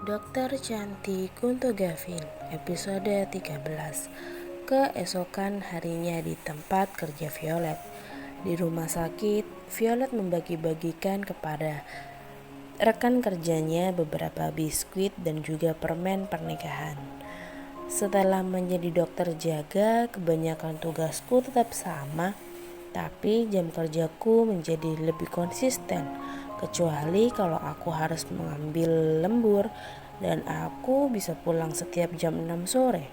Dokter Cantik untuk Gavin, episode 13. Keesokan harinya di tempat kerja Violet. Di rumah sakit, Violet membagi-bagikan kepada rekan kerjanya beberapa biskuit dan juga permen pernikahan. Setelah menjadi dokter jaga, kebanyakan tugasku tetap sama, tapi jam kerjaku menjadi lebih konsisten. Kecuali kalau aku harus mengambil lembur dan aku bisa pulang setiap jam 6 sore.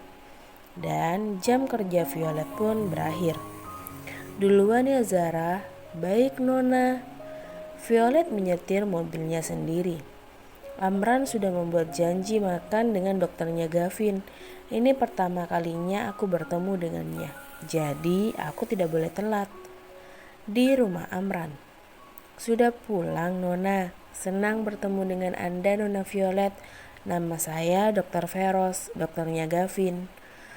Dan jam kerja Violet pun berakhir. Duluan ya Zara. Baik Nona. Violet menyetir mobilnya sendiri. Amran sudah membuat janji makan dengan dokternya Gavin. Ini pertama kalinya aku bertemu dengannya. Jadi aku tidak boleh telat. Di rumah Amran. Sudah pulang Nona. Senang bertemu dengan Anda Nona Violet. Nama saya Dr. Feros, dokternya Gavin.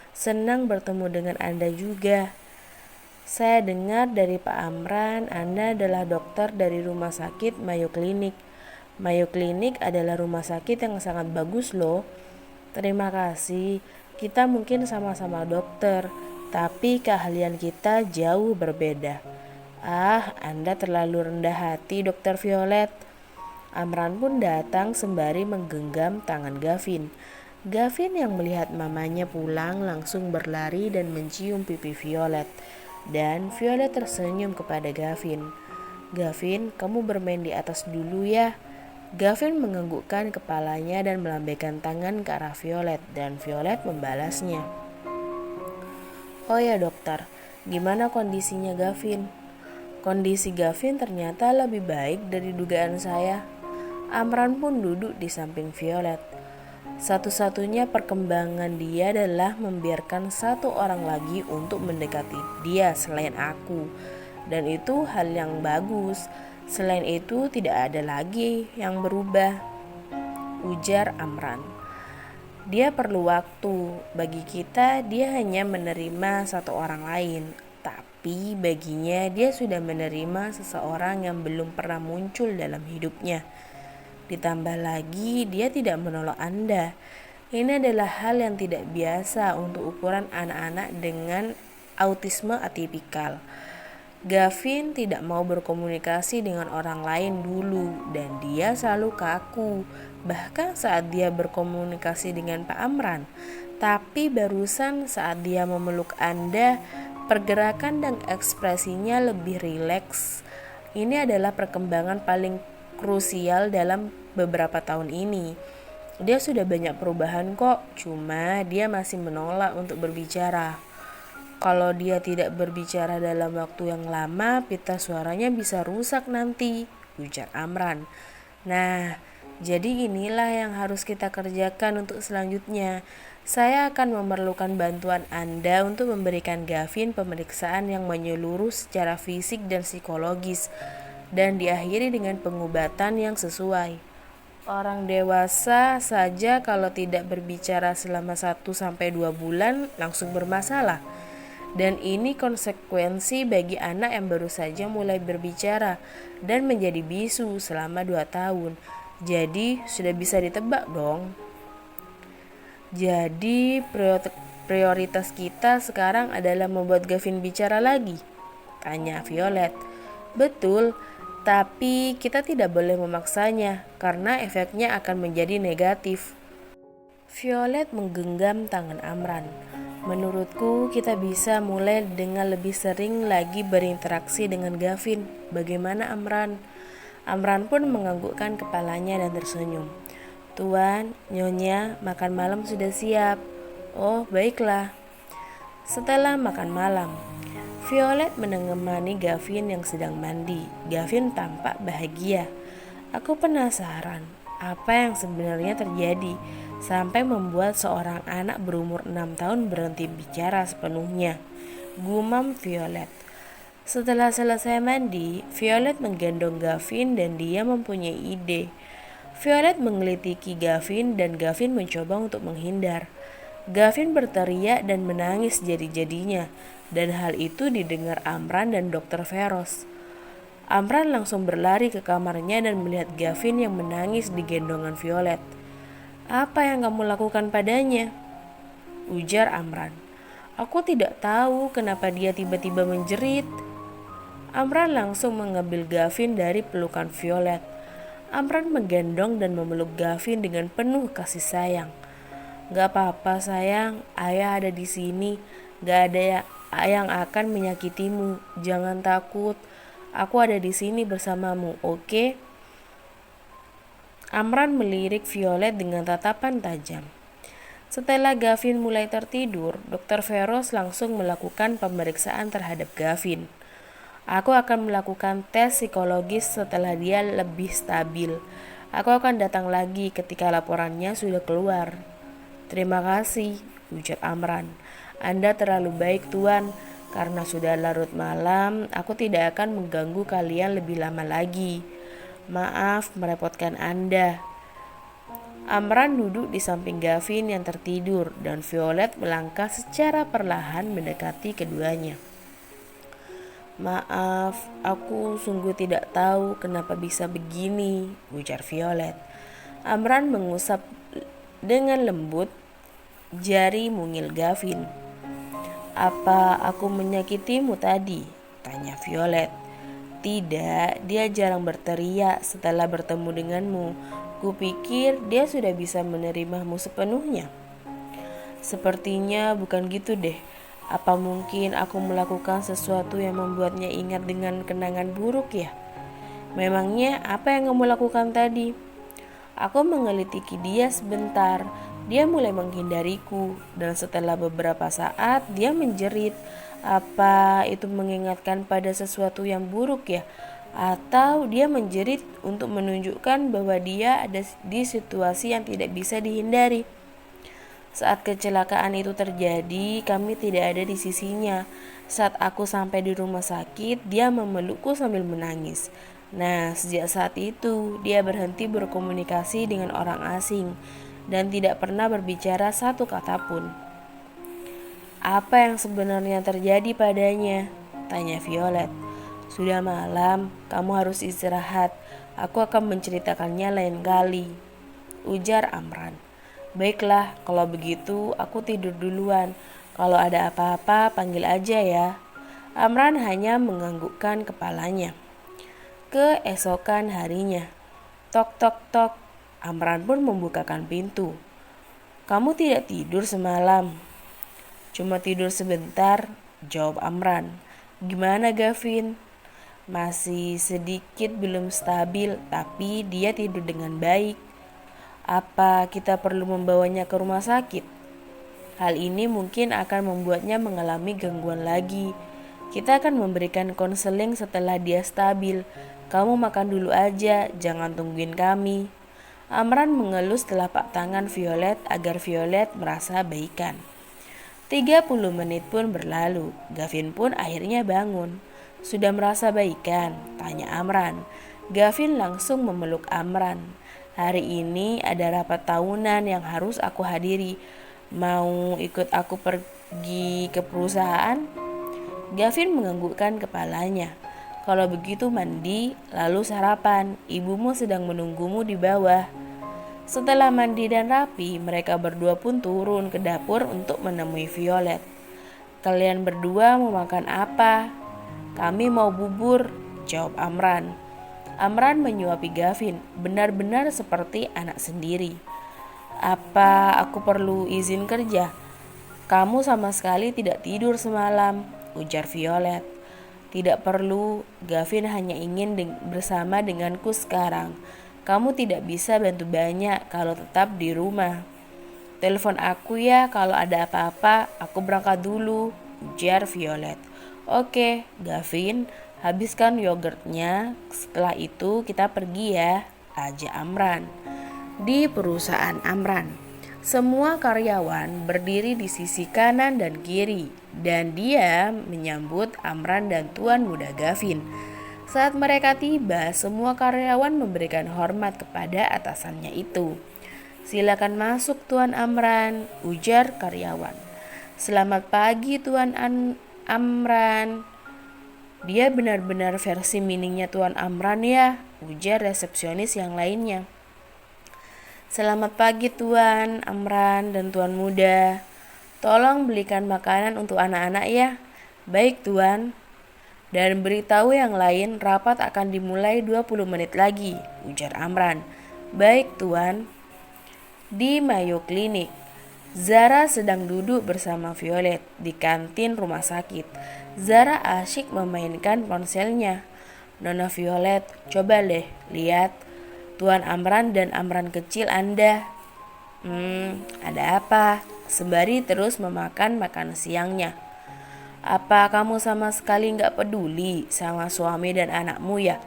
Senang bertemu dengan Anda juga. Saya dengar dari Pak Amran, Anda adalah dokter dari rumah sakit Mayo Clinic. Mayo Clinic adalah rumah sakit yang sangat bagus loh. Terima kasih. Kita mungkin sama-sama dokter, tapi keahlian kita jauh berbeda. Anda terlalu rendah hati, Dokter Violet. Amran pun datang sembari menggenggam tangan Gavin. Gavin yang melihat mamanya pulang langsung berlari dan mencium pipi Violet. Dan Violet tersenyum kepada Gavin. Gavin, kamu bermain di atas dulu ya. Gavin menganggukkan kepalanya dan melambaikan tangan ke arah Violet, dan Violet membalasnya. Oh ya dokter, gimana kondisinya Gavin? Kondisi Gavin ternyata lebih baik dari dugaan saya. Amran pun duduk di samping Violet. Satu-satunya perkembangan dia adalah membiarkan satu orang lagi untuk mendekati dia selain aku. Dan itu hal yang bagus. Selain itu tidak ada lagi yang berubah, ujar Amran. Dia perlu waktu. Bagi kita dia hanya menerima satu orang lain. Tapi baginya dia sudah menerima seseorang yang belum pernah muncul dalam hidupnya. Ditambah lagi dia tidak menolak Anda. Ini adalah hal yang tidak biasa untuk ukuran anak-anak dengan autisme atipikal. Gavin tidak mau berkomunikasi dengan orang lain dulu dan dia selalu kaku. Bahkan saat dia berkomunikasi dengan Pak Amran. Tapi barusan saat dia memeluk Anda, pergerakan dan ekspresinya lebih rileks. Ini adalah perkembangan paling krusial dalam beberapa tahun ini. Dia sudah banyak perubahan kok, cuma dia masih menolak untuk berbicara. Kalau dia tidak berbicara dalam waktu yang lama, pita suaranya bisa rusak nanti, ujar Amran. Nah, jadi inilah yang harus kita kerjakan untuk selanjutnya. Saya akan memerlukan bantuan Anda untuk memberikan Gavin pemeriksaan yang menyeluruh secara fisik dan psikologis dan diakhiri dengan pengobatan yang sesuai. Orang dewasa saja kalau tidak berbicara selama 1-2 bulan langsung bermasalah. Dan ini konsekuensi bagi anak yang baru saja mulai berbicara dan menjadi bisu selama 2 tahun. Jadi sudah bisa ditebak dong. Jadi prioritas kita sekarang adalah membuat Gavin bicara lagi? Tanya Violet. Betul, tapi kita tidak boleh memaksanya karena efeknya akan menjadi negatif. Violet menggenggam tangan Amran. Menurutku kita bisa mulai dengan lebih sering lagi berinteraksi dengan Gavin. Bagaimana Amran? Amran pun menganggukkan kepalanya dan tersenyum. Tuan, Nyonya, makan malam sudah siap. Oh, baiklah. Setelah makan malam, Violet menemani Gavin yang sedang mandi. Gavin tampak bahagia. Aku penasaran apa yang sebenarnya terjadi sampai membuat seorang anak berumur 6 tahun berhenti bicara sepenuhnya, gumam Violet. Setelah selesai mandi, Violet menggendong Gavin dan dia mempunyai ide. Violet menggelitiki Gavin dan Gavin mencoba untuk menghindar. Gavin berteriak dan menangis jadi-jadinya, dan hal itu didengar Amran dan Dr. Feros. Amran langsung berlari ke kamarnya dan melihat Gavin yang menangis di gendongan Violet. Apa yang kamu lakukan padanya? Ujar Amran. Aku tidak tahu kenapa dia tiba-tiba menjerit. Amran langsung mengambil Gavin dari pelukan Violet. Amran menggendong dan memeluk Gavin dengan penuh kasih sayang. Gak apa-apa sayang, ayah ada di sini. Gak ada yang akan menyakitimu. Jangan takut. Aku ada di sini bersamamu, oke? Amran melirik Violet dengan tatapan tajam. Setelah Gavin mulai tertidur, Dr. Feroz langsung melakukan pemeriksaan terhadap Gavin. Aku akan melakukan tes psikologis setelah dia lebih stabil. Aku akan datang lagi ketika laporannya sudah keluar. Terima kasih, ujar Amran. Anda terlalu baik tuan. Karena sudah larut malam, aku tidak akan mengganggu kalian lebih lama lagi. Maaf merepotkan Anda. Amran duduk di samping Gavin yang tertidur dan Violet melangkah secara perlahan mendekati keduanya. Maaf, aku sungguh tidak tahu kenapa bisa begini, ujar Violet. Amran mengusap dengan lembut jari mungil Gavin. Apa aku menyakitimu tadi? Tanya Violet. Tidak, dia jarang berteriak setelah bertemu denganmu. Kupikir dia sudah bisa menerimamu sepenuhnya. Sepertinya bukan gitu deh. Apa mungkin aku melakukan sesuatu yang membuatnya ingat dengan kenangan buruk ya? Memangnya apa yang kamu lakukan tadi? Aku mengelitiki dia sebentar. Dia mulai menghindariku dan setelah beberapa saat dia menjerit. Apa itu mengingatkan pada sesuatu yang buruk ya? Atau dia menjerit untuk menunjukkan bahwa dia ada di situasi yang tidak bisa dihindari? Saat kecelakaan itu terjadi, kami tidak ada di sisinya. Saat aku sampai di rumah sakit, dia memelukku sambil menangis. Nah, sejak saat itu, dia berhenti berkomunikasi dengan orang asing dan tidak pernah berbicara satu kata pun. Apa yang sebenarnya terjadi padanya? Tanya Violet. Sudah malam, kamu harus istirahat. Aku akan menceritakannya lain kali, ujar Amran. Baiklah, kalau begitu aku tidur duluan. Kalau ada apa-apa panggil aja ya. Amran hanya menganggukkan kepalanya. Keesokan harinya, tok tok tok, Amran pun membukakan pintu. Kamu tidak tidur semalam? Cuma tidur sebentar, jawab Amran. Gimana Gavin? Masih sedikit belum stabil, tapi dia tidur dengan baik. Apa kita perlu membawanya ke rumah sakit? Hal ini mungkin akan membuatnya mengalami gangguan lagi. Kita akan memberikan konseling setelah dia stabil. Kamu makan dulu aja, jangan tungguin kami. Amran mengelus telapak tangan Violet agar Violet merasa baikan. 30 menit pun berlalu. Gavin pun akhirnya bangun. Sudah merasa baikan? Tanya Amran. Gavin langsung memeluk Amran. Hari ini ada rapat tahunan yang harus aku hadiri. Mau ikut aku pergi ke perusahaan? Gavin menganggukkan kepalanya. Kalau begitu mandi, lalu sarapan. Ibumu sedang menunggumu di bawah. Setelah mandi dan rapi, mereka berdua pun turun ke dapur untuk menemui Violet. Kalian berdua mau makan apa? Kami mau bubur, jawab Amran. Amran menyuapi Gavin, benar-benar seperti anak sendiri. Apa aku perlu izin kerja? Kamu sama sekali tidak tidur semalam, ujar Violet. Tidak perlu, Gavin hanya ingin bersama denganku sekarang. Kamu tidak bisa bantu banyak kalau tetap di rumah. Telepon aku ya kalau ada apa-apa, aku berangkat dulu, ujar Violet. Oke, Gavin. Habiskan yogurtnya, setelah itu kita pergi ya, ajak Amran. Di perusahaan Amran, semua karyawan berdiri di sisi kanan dan kiri, dan dia menyambut Amran dan tuan muda Gavin. Saat mereka tiba, semua karyawan memberikan hormat kepada atasannya itu. Silakan masuk Tuan Amran, ujar karyawan. Selamat pagi Tuan Amran. Dia benar-benar versi mininya Tuan Amran ya, ujar resepsionis yang lainnya. Selamat pagi Tuan Amran dan Tuan Muda. Tolong belikan makanan untuk anak-anak ya. Baik Tuan. Dan beritahu yang lain rapat akan dimulai 20 menit lagi, ujar Amran. Baik Tuan. Di Mayo Clinic, Zara sedang duduk bersama Violet di kantin rumah sakit. Zara asyik memainkan ponselnya. Nona Violet, coba deh lihat Tuan Amran dan Amran kecil Anda. Ada apa? Sembari terus memakan makan siangnya. Apa kamu sama sekali gak peduli sama suami dan anakmu ya?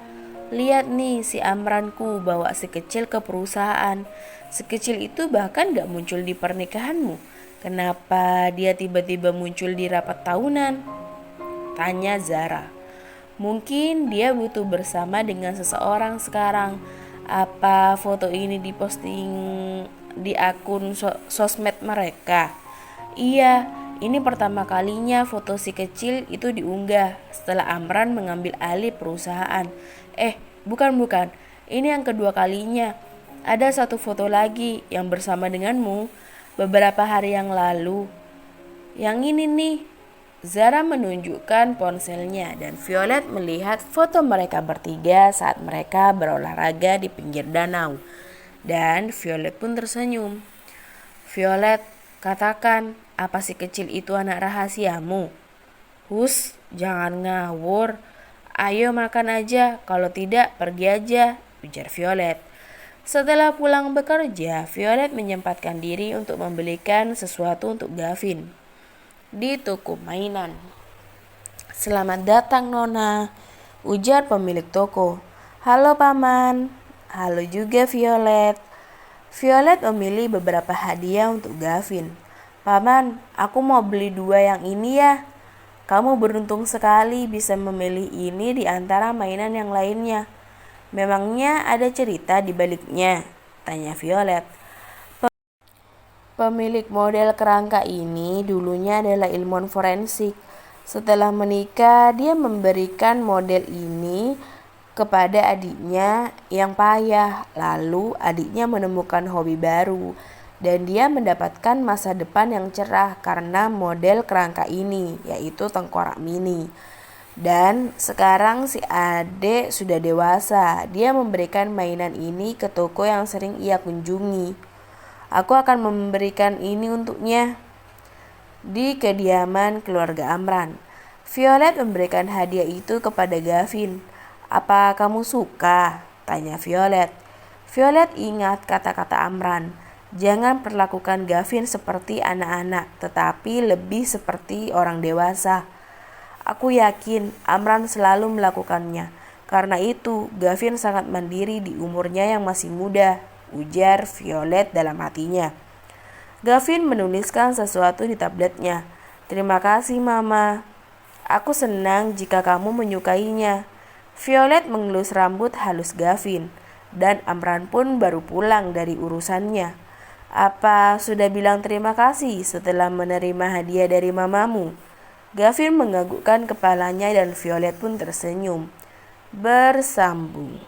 Lihat nih si Amranku bawa si kecil ke perusahaan. Si kecil itu bahkan gak muncul di pernikahanmu. Kenapa dia tiba-tiba muncul di rapat tahunan? Tanya Zara. Mungkin dia butuh bersama dengan seseorang sekarang. Apa foto ini diposting di akun sosmed mereka? Iya, ini pertama kalinya foto si kecil itu diunggah setelah Amran mengambil alih perusahaan. Bukan. Ini yang kedua kalinya. Ada satu foto lagi yang bersama denganmu beberapa hari yang lalu. Yang ini nih. Zara menunjukkan ponselnya dan Violet melihat foto mereka bertiga saat mereka berolahraga di pinggir danau. Dan Violet pun tersenyum. Violet, katakan, apa si kecil itu anak rahasiamu? Hus, jangan ngawur. Ayo makan aja, kalau tidak pergi aja, ujar Violet. Setelah pulang bekerja, Violet menyempatkan diri untuk membelikan sesuatu untuk Gavin di toko mainan. Selamat datang Nona, ujar pemilik toko. Halo Paman. Halo juga Violet. Violet memilih beberapa hadiah untuk Gavin. Paman, aku mau beli 2 yang ini ya. Kamu beruntung sekali bisa memilih ini di antara mainan yang lainnya. Memangnya ada cerita di baliknya? Tanya Violet. Pemilik model kerangka ini dulunya adalah ilmuwan forensik. Setelah menikah, dia memberikan model ini kepada adiknya yang payah. Lalu adiknya menemukan hobi baru dan dia mendapatkan masa depan yang cerah karena model kerangka ini, yaitu tengkorak mini. Dan sekarang si adik sudah dewasa. Dia memberikan mainan ini ke toko yang sering ia kunjungi. Aku akan memberikan ini untuknya. Di kediaman keluarga Amran, Violet memberikan hadiah itu kepada Gavin. Apa kamu suka? Tanya Violet. Violet ingat kata-kata Amran. Jangan perlakukan Gavin seperti anak-anak, tetapi lebih seperti orang dewasa. Aku yakin Amran selalu melakukannya. Karena itu, Gavin sangat mandiri di umurnya yang masih muda, ujar Violet dalam hatinya. Gavin menuliskan sesuatu di tabletnya. Terima kasih Mama. Aku senang jika kamu menyukainya. Violet mengelus rambut halus Gavin. Dan Amran pun baru pulang dari urusannya. Apa sudah bilang terima kasih setelah menerima hadiah dari mamamu? Gavin menganggukkan kepalanya dan Violet pun tersenyum. Bersambung.